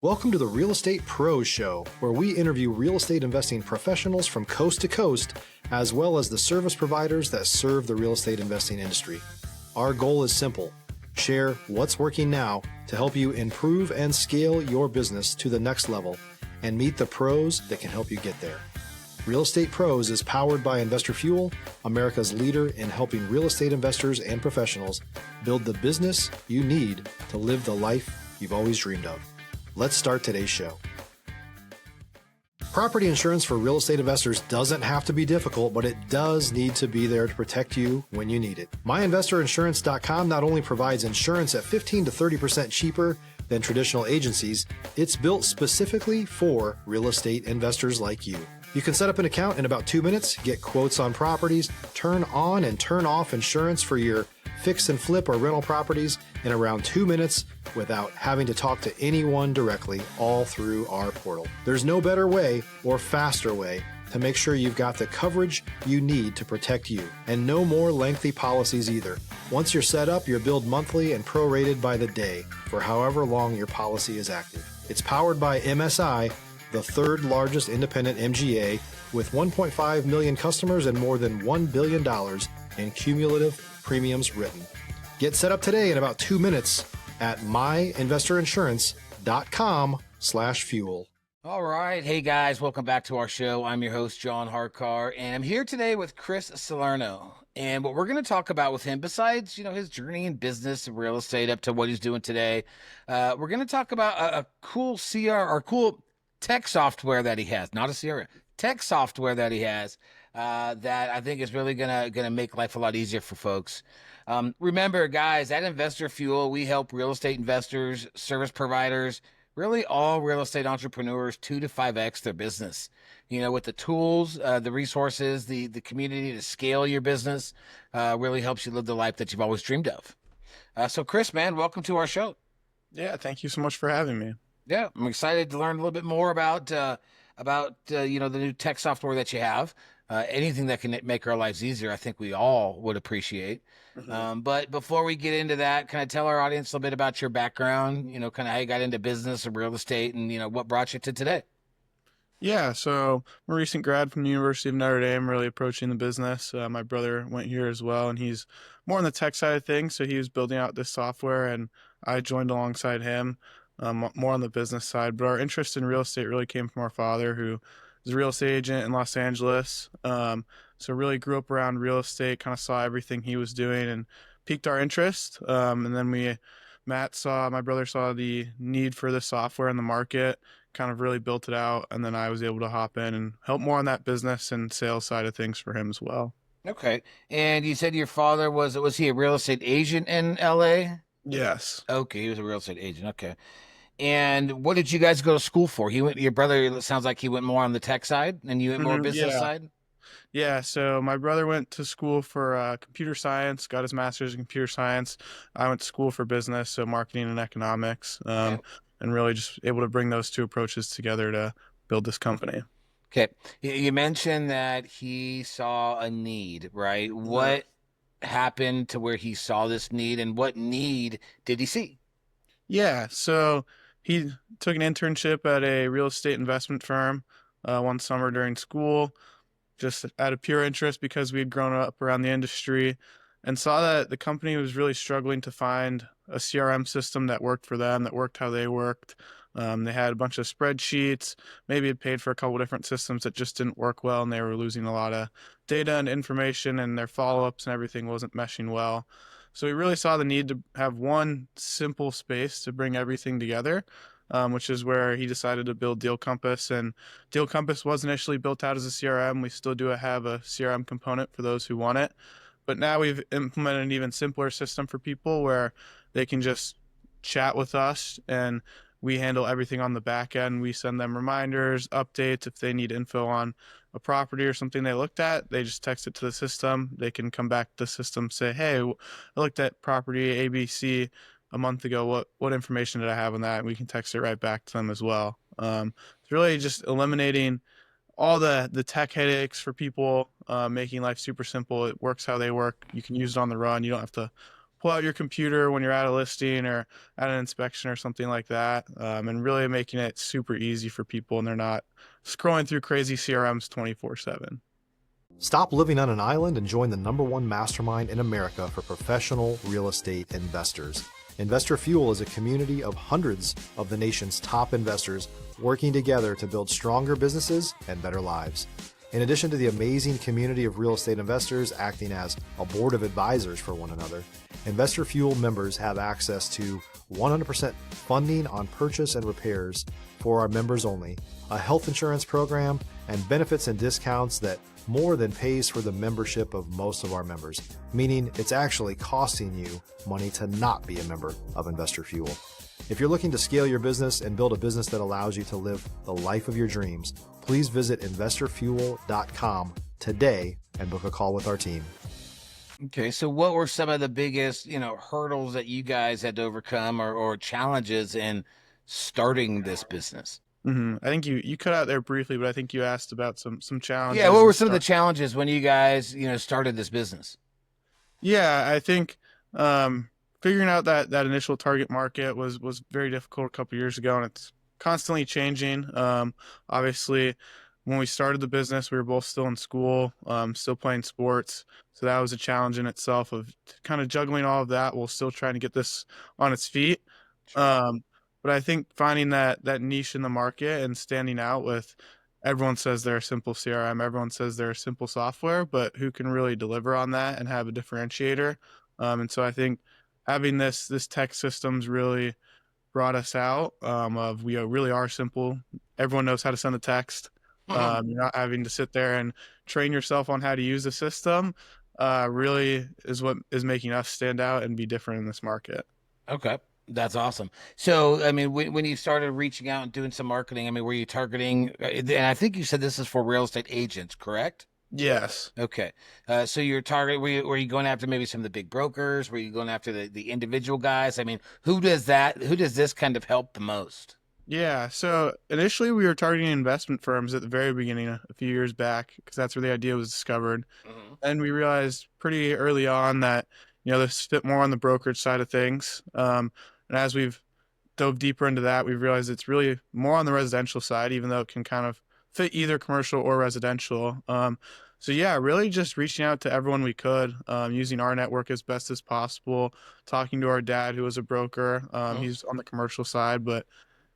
Welcome to the Real Estate Pros Show, where we interview real estate investing professionals from coast to coast, as well as the service providers that serve the real estate investing industry. Our goal is simple: share what's working now to help you improve and scale your business to the next level and meet the pros that can help you get there. Real Estate Pros is powered by Investor Fuel, America's leader in helping real estate investors and professionals build the business you need to live the life you've always dreamed of. Let's start today's show. Property insurance for real estate investors doesn't have to be difficult, but it does need to be there to protect you when you need it. MyInvestorInsurance.com not only provides insurance at 15 to 30% cheaper than traditional agencies, it's built specifically for real estate investors like you. You can set up an account in about 2 minutes, get quotes on properties, turn on and turn off insurance for your fix and flip or rental properties in around 2 minutes without having to talk to anyone directly, all through our portal. There's no better way or faster way to make sure you've got the coverage you need to protect you, and no more lengthy policies either. Once you're set up, you're billed monthly and prorated by the day for however long your policy is active. It's powered by MSI, the third largest independent MGA, with 1.5 million customers and more than $1 billion in cumulative premiums written. Get set up today in about 2 minutes at myinvestorinsurance.com/fuel. All right. Hey, guys. Welcome back to our show. I'm your host, John Harcar, and I'm here today with Chris Salerno. And what we're going to talk about with him, besides, his journey in business and real estate up to what he's doing today, we're going to talk about a cool cool tech software that he has, not a CRM, tech software that he has that I think is really gonna make life a lot easier for folks. Remember, guys, at Investor Fuel, we help real estate investors, service providers, really all real estate entrepreneurs 2 to 5x their business. With the tools, the resources, the community to scale your business, really helps you live the life that you've always dreamed of. So Chris, man, welcome to our show. Yeah, thank you so much for having me. Yeah, I'm excited to learn a little bit more about the new tech software that you have. Anything that can make our lives easier, I think we all would appreciate. Mm-hmm. But before we get into that, kind of tell our audience a little bit about your background, kind of how you got into business and real estate, and, what brought you to today. Yeah, so I'm a recent grad from the University of Notre Dame, really approaching the business. My brother went here as well, and he's more on the tech side of things, so he was building out this software, and I joined alongside him, more on the business side. But our interest in real estate really came from our father, who is a real estate agent in Los Angeles. So really grew up around real estate, kind of saw everything he was doing and piqued our interest. And then my brother saw the need for the software in the market, kind of really built it out. And then I was able to hop in and help more on that business and sales side of things for him as well. Okay. And you said your father was he a real estate agent in LA? Yes. Okay. He was a real estate agent. Okay. And what did you guys go to school for? Your brother, sounds like he went more on the tech side and you went more business side? Yeah, so my brother went to school for computer science, got his master's in computer science. I went to school for business, so marketing and economics, and really just able to bring those two approaches together to build this company. Okay. You mentioned that he saw a need, right? What happened to where he saw this need, and what need did he see? Yeah, so he took an internship at a real estate investment firm one summer during school, just out of pure interest because we had grown up around the industry, and saw that the company was really struggling to find a CRM system that worked for them, that worked how they worked. They had a bunch of spreadsheets, maybe had paid for a couple different systems that just didn't work well, and they were losing a lot of data and information, and their follow-ups and everything wasn't meshing well. So we really saw the need to have one simple space to bring everything together, which is where he decided to build Deal Compass. And Deal Compass was initially built out as a CRM. We still do have a CRM component for those who want it. But now we've implemented an even simpler system for people where they can just chat with us, and we handle everything on the back end. We send them reminders, updates. If they need info on a property or something they looked at, they just text it to the system. They can come back to the system, say, hey, I looked at property ABC a month ago. What information did I have on that? And we can text it right back to them as well. It's really just eliminating all the tech headaches for people, making life super simple. It works how they work. You can use it on the run. You don't have to pull out your computer when you're at a listing or at an inspection or something like that, and really making it super easy for people, and they're not scrolling through crazy CRMs 24/7. Stop living on an island and join the #1 mastermind in America for professional real estate investors. Investor Fuel is a community of hundreds of the nation's top investors working together to build stronger businesses and better lives. In addition to the amazing community of real estate investors acting as a board of advisors for one another, Investor Fuel members have access to 100% funding on purchase and repairs for our members only, a health insurance program, and benefits and discounts that more than pays for the membership of most of our members, meaning it's actually costing you money to not be a member of Investor Fuel. If you're looking to scale your business and build a business that allows you to live the life of your dreams, please visit investorfuel.com today and book a call with our team. Okay, so what were some of the biggest, hurdles that you guys had to overcome or challenges in starting this business? I think you cut out there briefly, but I think you asked about some challenges. Yeah, what were some of the challenges when you guys, started this business? Yeah, I think figuring out that initial target market was very difficult a couple years ago, and it's constantly changing. Obviously, when we started the business, we were both still in school, still playing sports. So that was a challenge in itself of kind of juggling all of that while still trying to get this on its feet. Sure. But I think finding that niche in the market and standing out with everyone says they're a simple CRM, everyone says they're a simple software, but who can really deliver on that and have a differentiator? And so I think having this tech systems really brought us out of we really are simple. Everyone knows how to send a text. You're not having to sit there and train yourself on how to use the system. Really is what is making us stand out and be different in this market. Okay. That's awesome. So, I mean, when you started reaching out and doing some marketing, I mean, were you targeting, and I think you said this is for real estate agents, correct? Yes. Okay. So you're targeting, were you going after maybe some of the big brokers? Were you going after the individual guys? I mean, who does this kind of help the most? Yeah. So initially we were targeting investment firms at the very beginning, a few years back, because that's where the idea was discovered. And we realized pretty early on that, this fit more on the brokerage side of things. And as we've dove deeper into that, we've realized it's really more on the residential side, even though it can kind of fit either commercial or residential. So yeah, really just reaching out to everyone we could, using our network as best as possible, talking to our dad, who was a broker. He's on the commercial side, but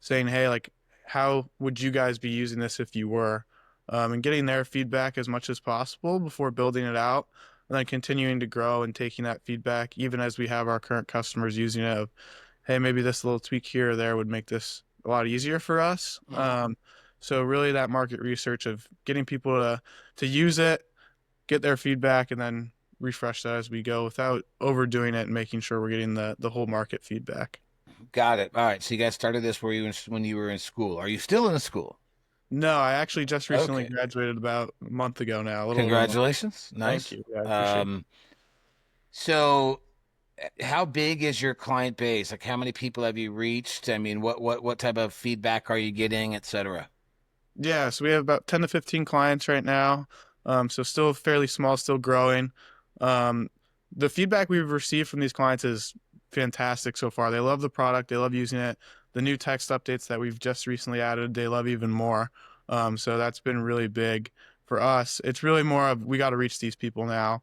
saying, hey, like, how would you guys be using this if you were? And getting their feedback as much as possible before building it out, and then continuing to grow and taking that feedback, even as we have our current customers using it. Of, hey, maybe this little tweak here or there would make this a lot easier for us. So really that market research of getting people to use it, get their feedback, and then refresh that as we go without overdoing it and making sure we're getting the whole market feedback. Got it. All right. So you guys started this when you were in school. Are you still in school? No, I actually just recently graduated about a month ago now. Congratulations. Nice. Thank you. Yeah, I appreciate it. So how big is your client base? Like, how many people have you reached? I mean, what type of feedback are you getting, et cetera? Yeah, so we have about 10 to 15 clients right now. So still fairly small, still growing. The feedback we've received from these clients is fantastic so far. They love the product. They love using it. The new text updates that we've just recently added, they love even more. So that's been really big for us. It's really more of, we got to reach these people now.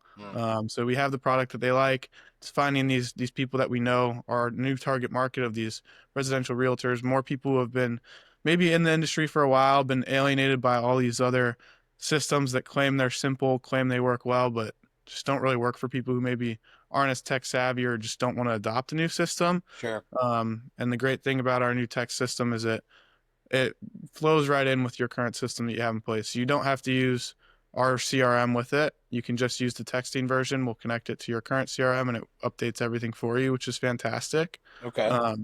So we have the product that they like. It's finding these people that we know are our new target market of these residential realtors, more people who have been maybe in the industry for a while, been alienated by all these other systems that claim they're simple, claim they work well, but just don't really work for people who maybe aren't as tech savvy or just don't want to adopt a new system. Sure. And the great thing about our new tech system is it flows right in with your current system that you have in place. So you don't have to use our CRM with it. You can just use the texting version. We'll connect it to your current CRM and it updates everything for you, which is fantastic. Okay.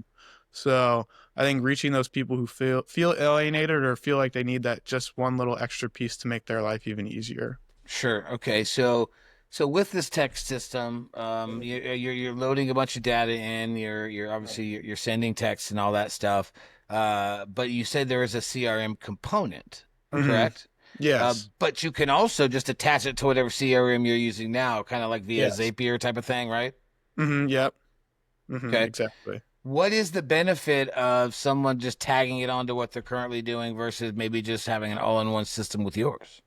So I think reaching those people who feel alienated or feel like they need that just one little extra piece to make their life even easier. Sure. Okay. So with this text system, you're loading a bunch of data in. You're obviously you're sending texts and all that stuff. But you said there is a CRM component, correct? Yes. But you can also just attach it to whatever CRM you're using now, kind of like via Zapier type of thing, right? Yep. Hmm, Okay. exactly. What is the benefit of someone just tagging it onto what they're currently doing versus maybe just having an all-in-one system with yours?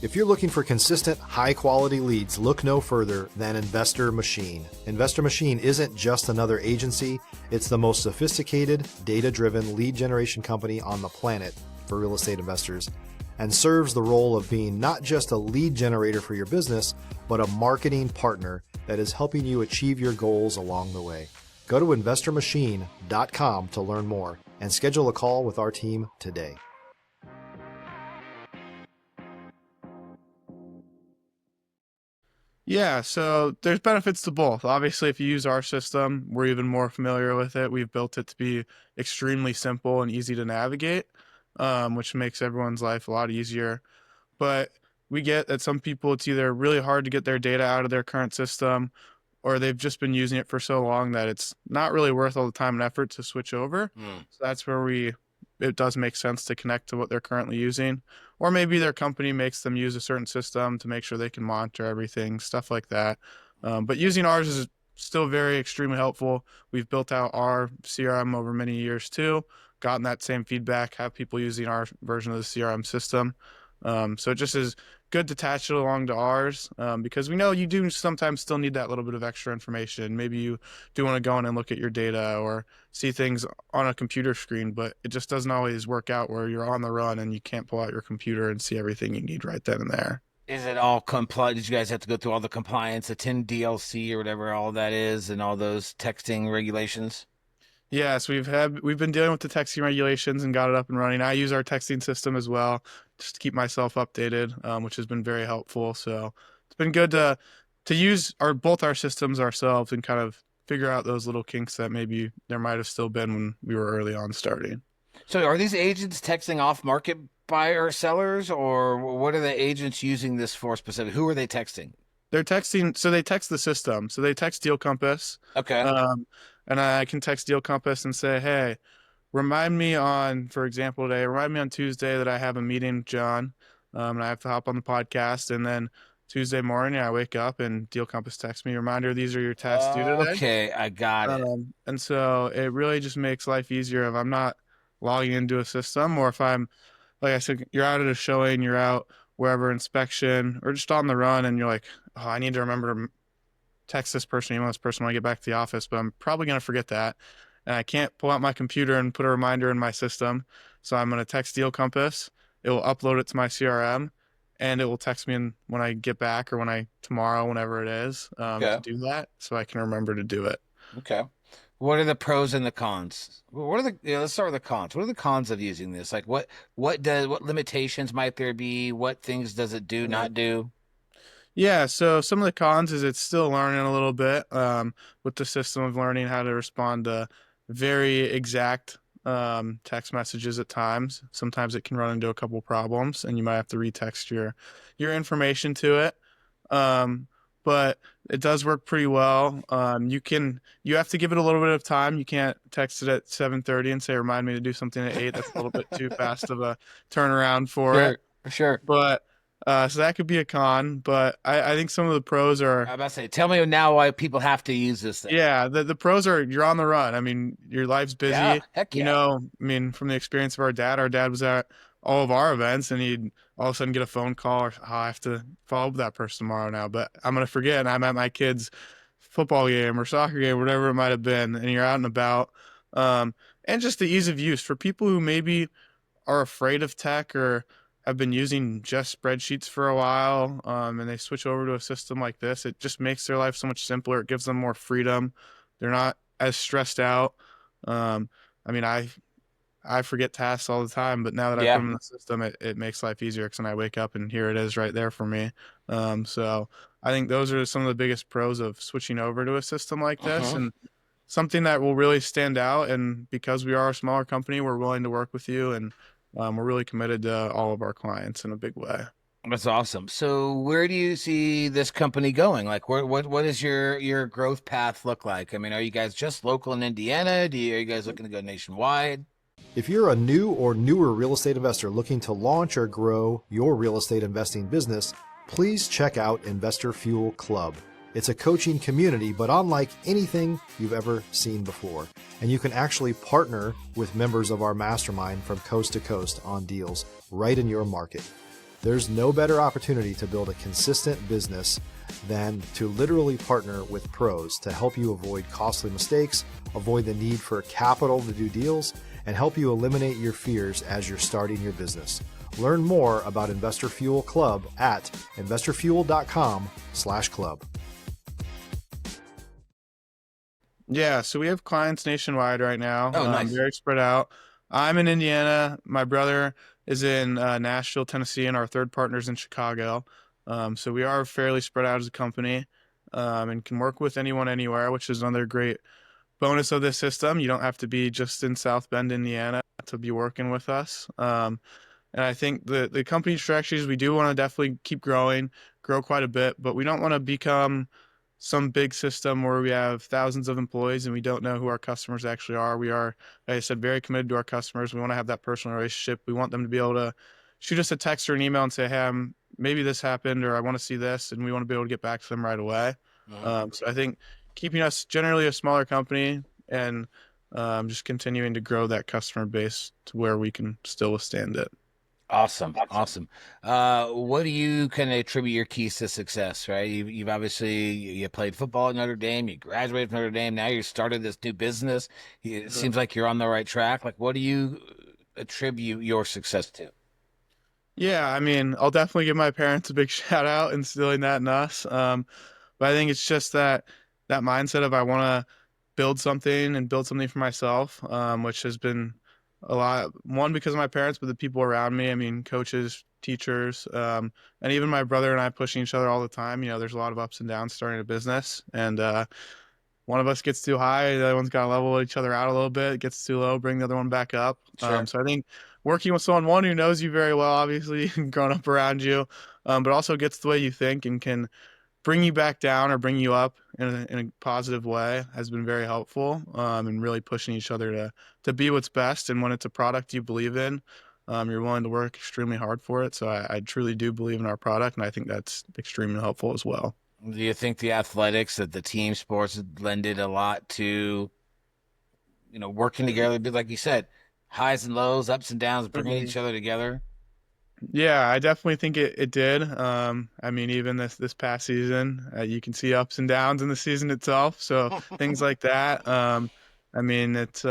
If you're looking for consistent, high-quality leads, look no further than Investor Machine. Investor Machine isn't just another agency, it's the most sophisticated, data-driven lead generation company on the planet for real estate investors, and serves the role of being not just a lead generator for your business, but a marketing partner that is helping you achieve your goals along the way. Go to investormachine.com to learn more and schedule a call with our team today. Yeah, so there's benefits to both. Obviously, if you use our system, we're even more familiar with it. We've built it to be extremely simple and easy to navigate, which makes everyone's life a lot easier. But we get that some people, it's either really hard to get their data out of their current system, or they've just been using it for so long that it's not really worth all the time and effort to switch over. So that's where it does make sense to connect to what they're currently using. Or maybe their company makes them use a certain system to make sure they can monitor everything, stuff like that. But using ours is still very extremely helpful. We've built out our CRM over many years too, gotten that same feedback, have people using our version of the CRM system. So it just is good to attach it along to ours, because we know you do sometimes still need that little bit of extra information. Maybe you do want to go in and look at your data or see things on a computer screen, but it just doesn't always work out where you're on the run and you can't pull out your computer and see everything you need right then and there. Is it all compliant? Did you guys have to go through all the compliance, the 10 DLC or whatever all that is, and all those texting regulations? Yes, we've been dealing with the texting regulations and got it up and running. I use our texting system as well just to keep myself updated, which has been very helpful. So it's been good to use both our systems ourselves and kind of figure out those little kinks that maybe there might have still been when we were early on starting. So are these agents texting off market buyer sellers, or what are the agents using this for specifically? Who are they texting? They're texting, so they text the system. So they text Deal Compass, Okay. and I can text Deal Compass and say, hey, remind me on, for example, today, remind me on Tuesday that I have a meeting with John, and I have to hop on the podcast. And then Tuesday morning, I wake up and Deal Compass texts me, reminder, these are your tasks due today. Okay, I got it. And so it really just makes life easier if I'm not logging into a system, or if I'm, like I said, you're out at a showing, you're out wherever inspection, or just on the run, and you're like, oh, I need to remember to text this person, email this person when I get back to the office, but I'm probably going to forget that. And I can't pull out my computer and put a reminder in my system. So I'm going to text Deal Compass. It will upload it to my CRM, and it will text me when I get back, or tomorrow, whenever it is, Okay. to do that, so I can remember to do it. Okay. What are the pros and the cons? Let's start with the cons. What are the cons of using this? Like what limitations might there be? What things does it do, not do? Yeah, so some of the cons is it's still learning a little bit, with the system of learning how to respond to very exact text messages at times. Sometimes it can run into a couple problems, and you might have to retext your information to it. But it does work pretty well. You have to give it a little bit of time. You can't text it at 7:30 and say, remind me to do something at 8. That's a little bit too fast of a turnaround for it. Sure. But so that could be a con, but I think some of the pros are. I'm about to say, tell me now why people have to use this thing. Yeah, the pros are you're on the run. I mean, your life's busy. Yeah, heck yeah. I mean, from the experience of our dad was at all of our events, and he'd all of a sudden get a phone call, or oh, I have to follow up with that person tomorrow now, but I'm gonna forget, and I'm at my kid's football game or soccer game, whatever it might have been, and you're out and about. And just the ease of use for people who maybe are afraid of tech or have been using just spreadsheets for a while, and they switch over to a system like this. It just makes their life so much simpler. It gives them more freedom. They're not as stressed out. I mean, I forget tasks all the time, but now that I put them in the system, it makes life easier, because then I wake up and here it is right there for me. So I think those are some of the biggest pros of switching over to a system like this, and something that will really stand out. And because we are a smaller company, we're willing to work with you, and we're really committed to all of our clients in a big way. That's awesome. So where do you see this company going? Like what is your growth path look like? I mean, are you guys just local in Indiana? Are you guys looking to go nationwide? If you're a new or newer real estate investor looking to launch or grow your real estate investing business, please check out Investor Fuel Club. It's a coaching community, but unlike anything you've ever seen before. And you can actually partner with members of our mastermind from coast to coast on deals right in your market. There's no better opportunity to build a consistent business than to literally partner with pros to help you avoid costly mistakes, avoid the need for capital to do deals, and help you eliminate your fears as you're starting your business. Learn more about Investor Fuel Club at investorfuel.com/club. Yeah, so we have clients nationwide right now. Oh, nice. Very spread out. I'm in Indiana. My brother is in Nashville, Tennessee, and our third partner's in Chicago. So we are fairly spread out as a company, and can work with anyone anywhere, which is another great bonus of this system. You don't have to be just in South Bend, Indiana to be working with us. And I think the company strategies, we do want to definitely keep growing, grow quite a bit, but we don't want to become some big system where we have thousands of employees and we don't know who our customers actually are. We are, like I said, very committed to our customers. We want to have that personal relationship. We want them to be able to shoot us a text or an email and say, hey, maybe this happened, or I want to see this, and we want to be able to get back to them right away. So I think keeping us generally a smaller company and just continuing to grow that customer base to where we can still withstand it. Awesome. What do you kind of attribute your keys to success, right? You've obviously, you played football at Notre Dame, you graduated from Notre Dame, now you started this new business. It seems like you're on the right track. Like, what do you attribute your success to? Yeah, I mean, I'll definitely give my parents a big shout out instilling that in us. But I think it's just that mindset of I want to build something for myself, which has been a lot, one, because of my parents, but the people around me. I mean, coaches, teachers, and even my brother and I pushing each other all the time. You know, there's a lot of ups and downs starting a business, and one of us gets too high, the other one's got to level each other out a little bit. It gets too low, bring the other one back up. Sure. So I think working with someone who knows you very well, obviously, grown up around you, but also gets the way you think and can bring you back down or bring you up in a positive way has been very helpful, and really pushing each other to be what's best. And when it's a product you believe in, you're willing to work extremely hard for it. So I truly do believe in our product, and I think that's extremely helpful as well. Do you think the athletics, that the team sports lended a lot to, working together, like you said, highs and lows, ups and downs, bringing each other together? Yeah, I definitely think it did. I mean, even this past season, you can see ups and downs in the season itself. So things like that. I mean, it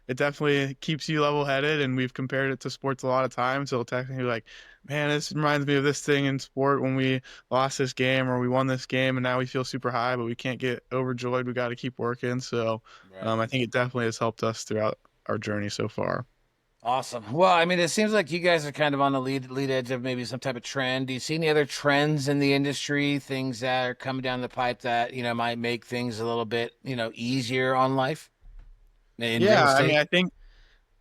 definitely keeps you level-headed, and we've compared it to sports a lot of times. So technically, like, man, this reminds me of this thing in sport when we lost this game or we won this game, and now we feel super high, but we can't get overjoyed. We got to keep working. So Right. I think it definitely has helped us throughout our journey so far. Awesome. Well, I mean, it seems like you guys are kind of on the lead edge of maybe some type of trend. Do you see any other trends in the industry, things that are coming down the pipe that, might make things a little bit, easier on life in real Yeah, I estate? mean, I think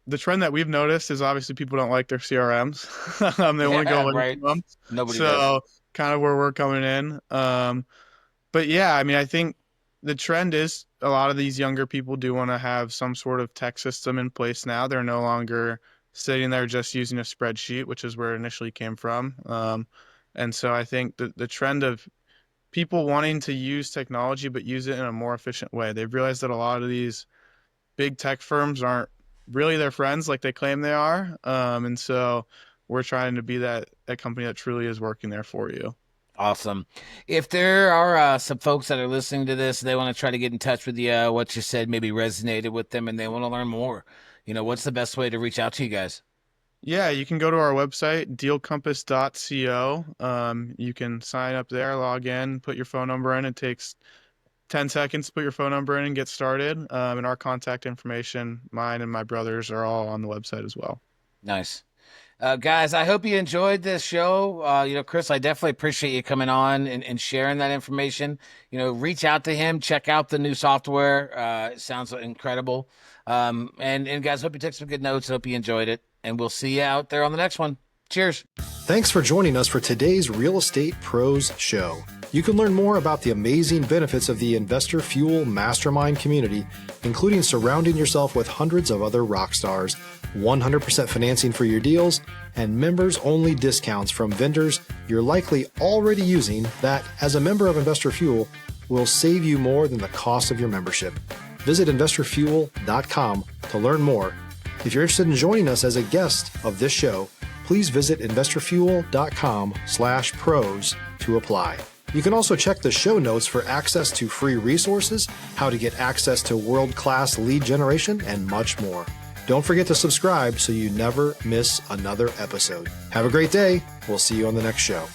the trend that we've noticed is obviously people don't like their CRMs. They want to go Yeah, away right. from them. Nobody does. So kind of where we're coming in. But yeah, I mean, I think the trend is a lot of these younger people do want to have some sort of tech system in place now. They're no longer sitting there just using a spreadsheet, which is where it initially came from. And so I think the trend of people wanting to use technology but use it in a more efficient way. They've realized that a lot of these big tech firms aren't really their friends like they claim they are. And so we're trying to be that company that truly is working there for you. Awesome. If there are some folks that are listening to this, they want to try to get in touch with you, what you said maybe resonated with them and they want to learn more, what's the best way to reach out to you guys? Yeah, you can go to our website, dealcompass.co. You can sign up there, log in, put your phone number in. It takes 10 seconds to put your phone number in and get started. And our contact information, mine and my brother's, are all on the website as well. Nice. Guys, I hope you enjoyed this show. Chris, I definitely appreciate you coming on and sharing that information. Reach out to him, check out the new software. It sounds incredible. And guys, hope you took some good notes. Hope you enjoyed it. And we'll see you out there on the next one. Cheers. Thanks for joining us for today's Real Estate Pros Show. You can learn more about the amazing benefits of the Investor Fuel Mastermind community, including surrounding yourself with hundreds of other rock stars, 100% financing for your deals, and members-only discounts from vendors you're likely already using that, as a member of Investor Fuel, will save you more than the cost of your membership. Visit investorfuel.com to learn more. If you're interested in joining us as a guest of this show, please visit investorfuel.com/pros to apply. You can also check the show notes for access to free resources, how to get access to world-class lead generation, and much more. Don't forget to subscribe so you never miss another episode. Have a great day. We'll see you on the next show.